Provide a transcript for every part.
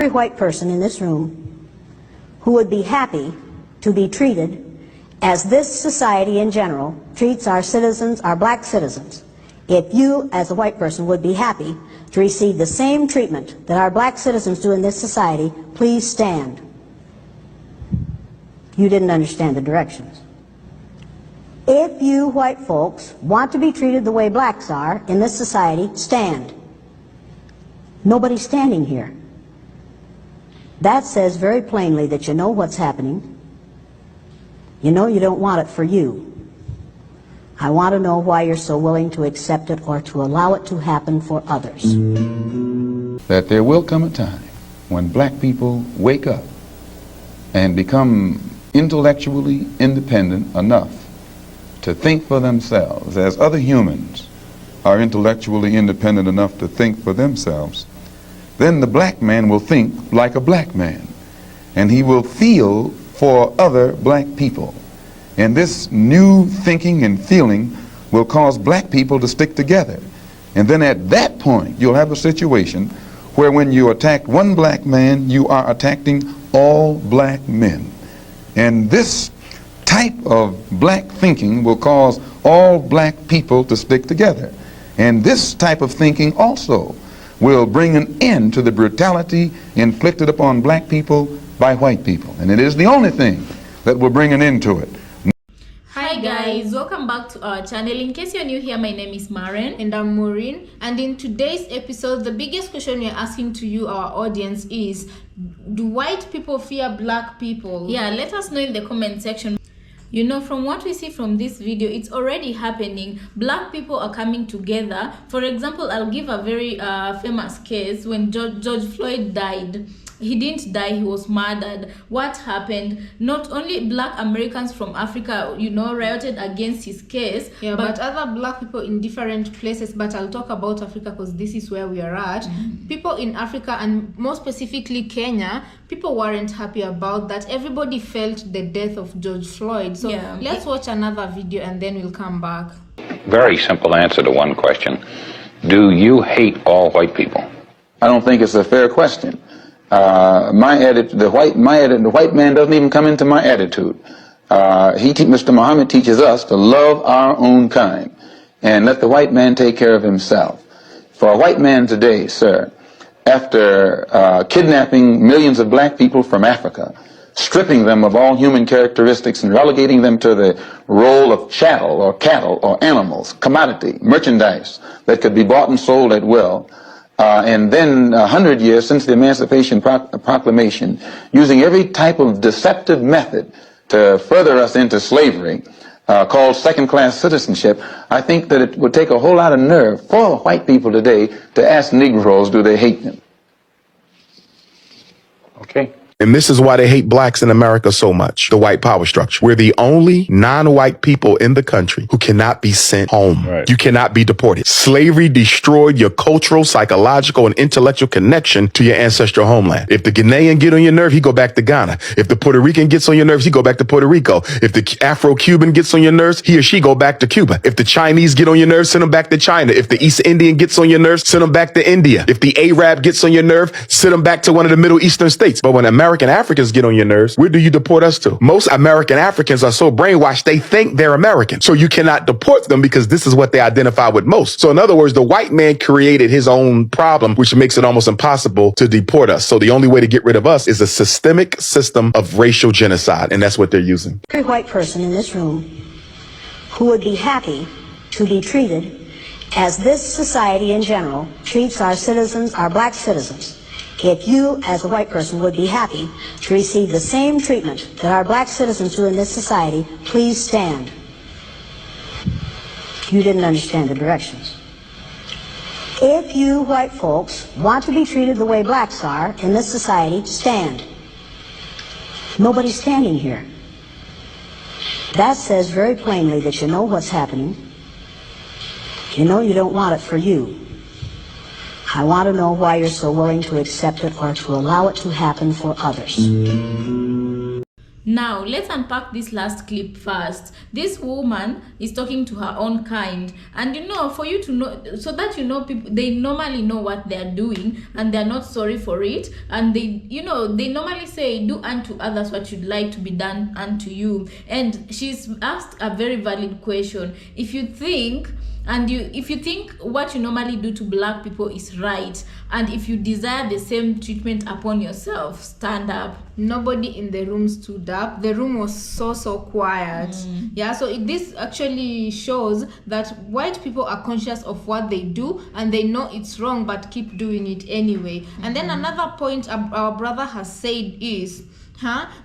Every white person in this room who would be happy to be treated as this society in general treats our citizens, our black citizens. If you, as a white person, would be happy to receive the same treatment that our black citizens do in this society, please stand. You didn't understand the directions. If you white folks want to be treated the way blacks are in this society, stand. Nobody's standing here. That says very plainly that you know what's happening. You know you don't want it for you. I want to know why you're so willing to accept it or to allow it to happen for others. That there will come a time when black people wake up and become intellectually independent enough to think for themselves, as other humans are intellectually independent enough to think for themselves. Then the black man will think like a black man, and he will feel for other black people. And this new thinking and feeling will cause black people to stick together. And then at that point, you'll have a situation where when you attack one black man, you are attacking all black men. And this type of black thinking will cause all black people to stick together. And this type of thinking also will bring an end to the brutality inflicted upon black people by white people. And it is the only thing that will bring an end to it. Hi guys, welcome back to our channel. In case you're new here, my name is Maren and I'm Maureen, and in today's episode the biggest question we're asking to you, our audience, is do white people fear black people? Yeah, let us know in the comment section. You know, from what we see from this video, it's already happening. Black people are coming together. For example, I'll give a very famous case when George Floyd died. He didn't die, he was murdered. What happened? Not only black Americans from Africa, you know, rioted against his case, yeah, but other black people in different places. But I'll talk about Africa because this is where we are at. People in Africa, and more specifically Kenya, people weren't happy about that. Everybody felt the death of George Floyd. So yeah, let's watch another video and then we'll come back. Very simple answer to one question. Do you hate all white people? I don't think it's a fair question. The white man doesn't even come into my attitude. Mr. Muhammad teaches us to love our own kind and let the white man take care of himself. For a white man today, sir, after kidnapping millions of black people from Africa, stripping them of all human characteristics and relegating them to the role of chattel or cattle or animals, commodity, merchandise that could be bought and sold at will, and then 100 years since the Emancipation Proclamation, using every type of deceptive method to further us into slavery, called second-class citizenship, I think that it would take a whole lot of nerve for white people today to ask Negroes, do they hate them? Okay. And this is why they hate blacks in America so much, the white power structure. We're the only non-white people in the country who cannot be sent home. Right. You cannot be deported. Slavery destroyed your cultural, psychological, and intellectual connection to your ancestral homeland. If the Ghanaian get on your nerve, he go back to Ghana. If the Puerto Rican gets on your nerves, he go back to Puerto Rico. If the Afro-Cuban gets on your nerves, he or she go back to Cuba. If the Chinese get on your nerves, send them back to China. If the East Indian gets on your nerves, send them back to India. If the Arab gets on your nerve, send them back to one of the Middle Eastern states. But when American Africans get on your nerves, where do you deport us to? Most American Africans are so brainwashed, they think they're American. So you cannot deport them because this is what they identify with most. So in other words, the white man created his own problem, which makes it almost impossible to deport us. So the only way to get rid of us is a systemic system of racial genocide, and that's what they're using. Every white person in this room who would be happy to be treated as this society in general treats our citizens, our black citizens. If you, as a white person, would be happy to receive the same treatment that our black citizens do in this society, please stand. You didn't understand the directions. If you white folks want to be treated the way blacks are in this society, stand. Nobody's standing here. That says very plainly that you know what's happening. You know you don't want it for you. I want to know why you're so willing to accept it or to allow it to happen for others. Now, let's unpack this last clip first. This woman is talking to her own kind, and for you to know, so that people, they normally know what they're doing and they're not sorry for it, and they normally say, do unto others what you'd like to be done unto you. And she's asked a very valid question. If you think what you normally do to black people is right, and if you desire the same treatment upon yourself, stand up. Nobody in the room stood up. The room was so quiet. Yeah, so this actually shows that white people are conscious of what they do, and they know it's wrong but keep doing it anyway. And then another point our brother has said is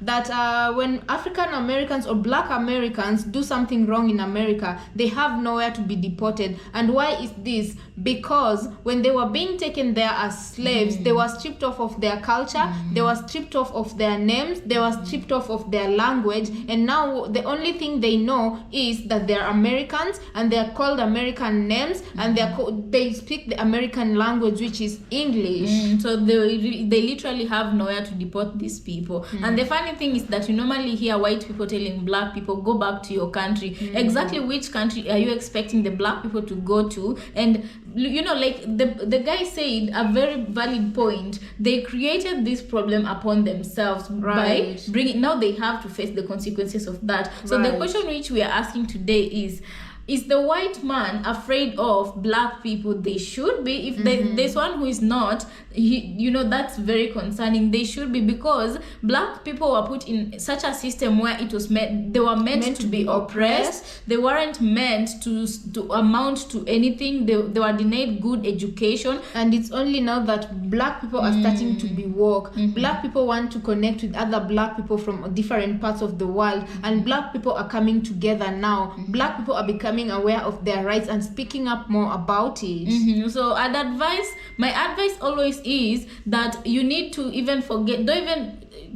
that when African Americans or black Americans do something wrong in America, they have nowhere to be deported. And why is this? Because when they were being taken there as slaves, they were stripped off of their culture, they were stripped off of their names, they were stripped off of their language, and now the only thing they know is that they're Americans, and they're called American names, and they speak the American language, which is English. So they literally have nowhere to deport these people. And the funny thing is that you normally hear white people telling black people, go back to your country. Exactly which country are you expecting the black people to go to? And like the guy said a very valid point. They created this problem upon themselves by bringing, now they have to face the consequences of that. So the question which we are asking today is the white man afraid of black people? They should be. If there's one who is not, that's very concerning. They should be, because black people were put in such a system where it was they were meant to be oppressed. They weren't meant to amount to anything. They were denied good education. And it's only now that black people are starting to be woke. Black people want to connect with other black people from different parts of the world, and black people are coming together now. Black people are becoming aware of their rights and speaking up more about it. So my advice always is that you need to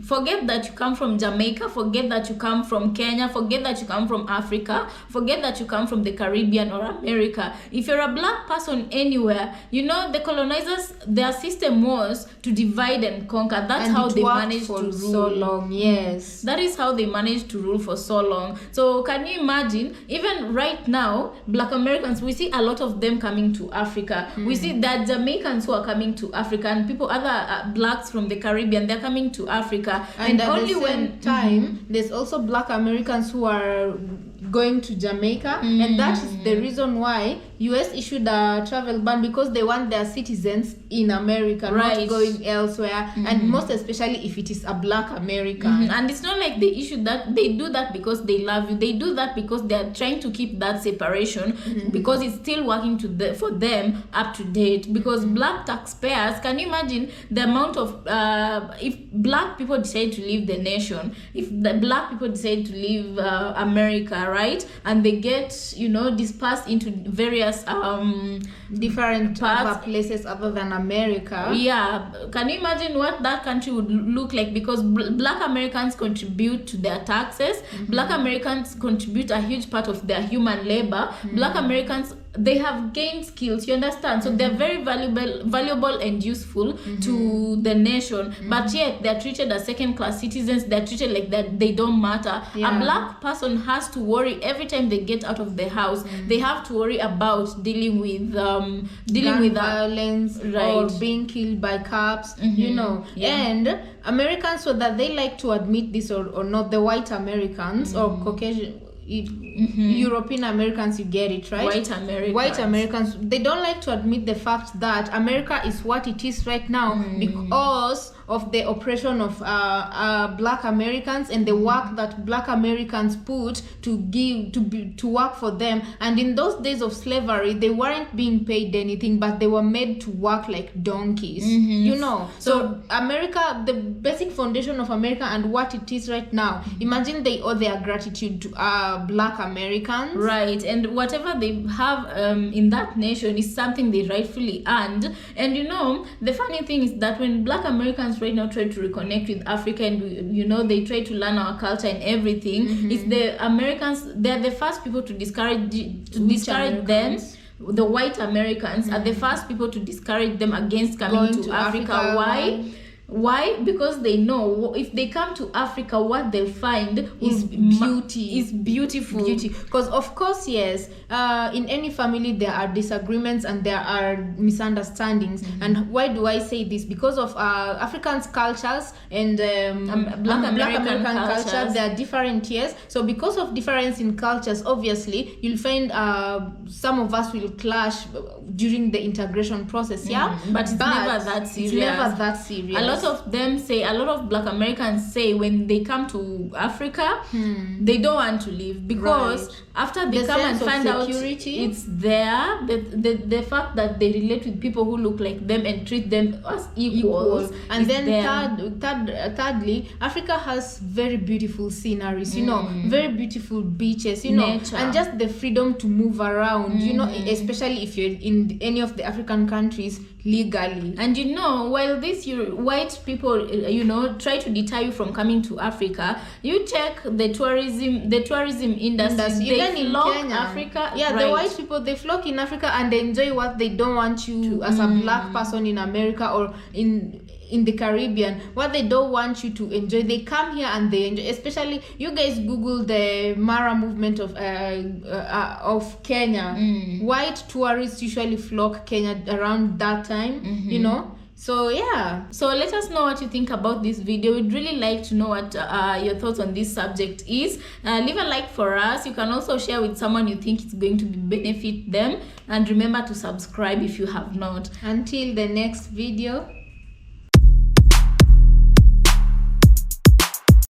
forget that you come from Jamaica, forget that you come from Kenya, forget that you come from Africa, forget that you come from the Caribbean or America. If you're a black person anywhere, the colonizers, their system was to divide and conquer. That's how they managed to rule so long. Yes, that is how they managed to rule for so long. So can you imagine, even right now, black Americans, we see a lot of them coming to Africa. We see that Jamaicans who are coming to Africa, and other blacks from the Caribbean, they're coming to Africa. And at only the same time, there's also black Americans who are going to Jamaica, and that is the reason why US issued a travel ban, because they want their citizens in America, not going elsewhere, and most especially if it is a black American. And it's not like they issued that, they do that because they love you. They do that because they are trying to keep that separation, because it's still working for them up to date. Because black taxpayers, can you imagine the amount of if black people decide to leave the nation, if the black people decide to leave America, right, and they get dispersed into various different other places other than America. Can you imagine what that country would look like? Because black Americans contribute to their taxes. Black Americans contribute a huge part of their human labor. Black Americans, they have gained skills, you understand? So they're very valuable and useful to the nation, but yet they're treated as second-class citizens. They're treated like that they don't matter. A black person has to worry every time they get out of the house. They have to worry about dealing with violence, or being killed by cops, And Americans, so that they like to admit this or not, the white Americans or Caucasian, European Americans, you get it, right? White Americans, they don't like to admit the fact that America is what it is right now because of the oppression of black Americans and the work that black Americans put to work for them. And in those days of slavery, they weren't being paid anything, but they were made to work like donkeys. So America, the basic foundation of America and what it is right now, imagine they owe their gratitude to black Americans, right? And whatever they have in that nation is something they rightfully earned. And the funny thing is that when black Americans right now try to reconnect with Africa, and they try to learn our culture and everything, it's the Americans, they're the first people to discourage them. The white Americans are the first people to discourage them against coming to Africa. Why? Why? Because they know if they come to Africa, what they'll find is beauty. Is beautiful. Beauty. Because of course, yes, in any family there are disagreements and there are misunderstandings. And why do I say this? Because of African cultures and Black American culture, they are different, yes. So because of difference in cultures, obviously you'll find some of us will clash during the integration process, but it's never that serious. It's never that serious. A lot of Black Americans say when they come to Africa, they don't want to leave because after they come and find out it's there, the fact that they relate with people who look like them and treat them as equals. And then thirdly, Africa has very beautiful sceneries, you know, very beautiful beaches, you know, nature, and just the freedom to move around, you know, especially if you're in any of the African countries legally. And you know, while these white people, you know, try to deter you from coming to Africa, you check the tourism industry. Even in Kenya, Africa, the white people, they flock in Africa and they enjoy what they don't want you as a black person in America or in the Caribbean, what they don't want you to enjoy, they come here and they enjoy. Especially you guys Google the Mara movement of Kenya. White tourists usually flock Kenya around that time, you know. So yeah, so let us know what you think about this video. We'd really like to know what your thoughts on this subject is. Leave a like for us. You can also share with someone you think it's going to benefit them, and remember to subscribe if you have not. Until the next video.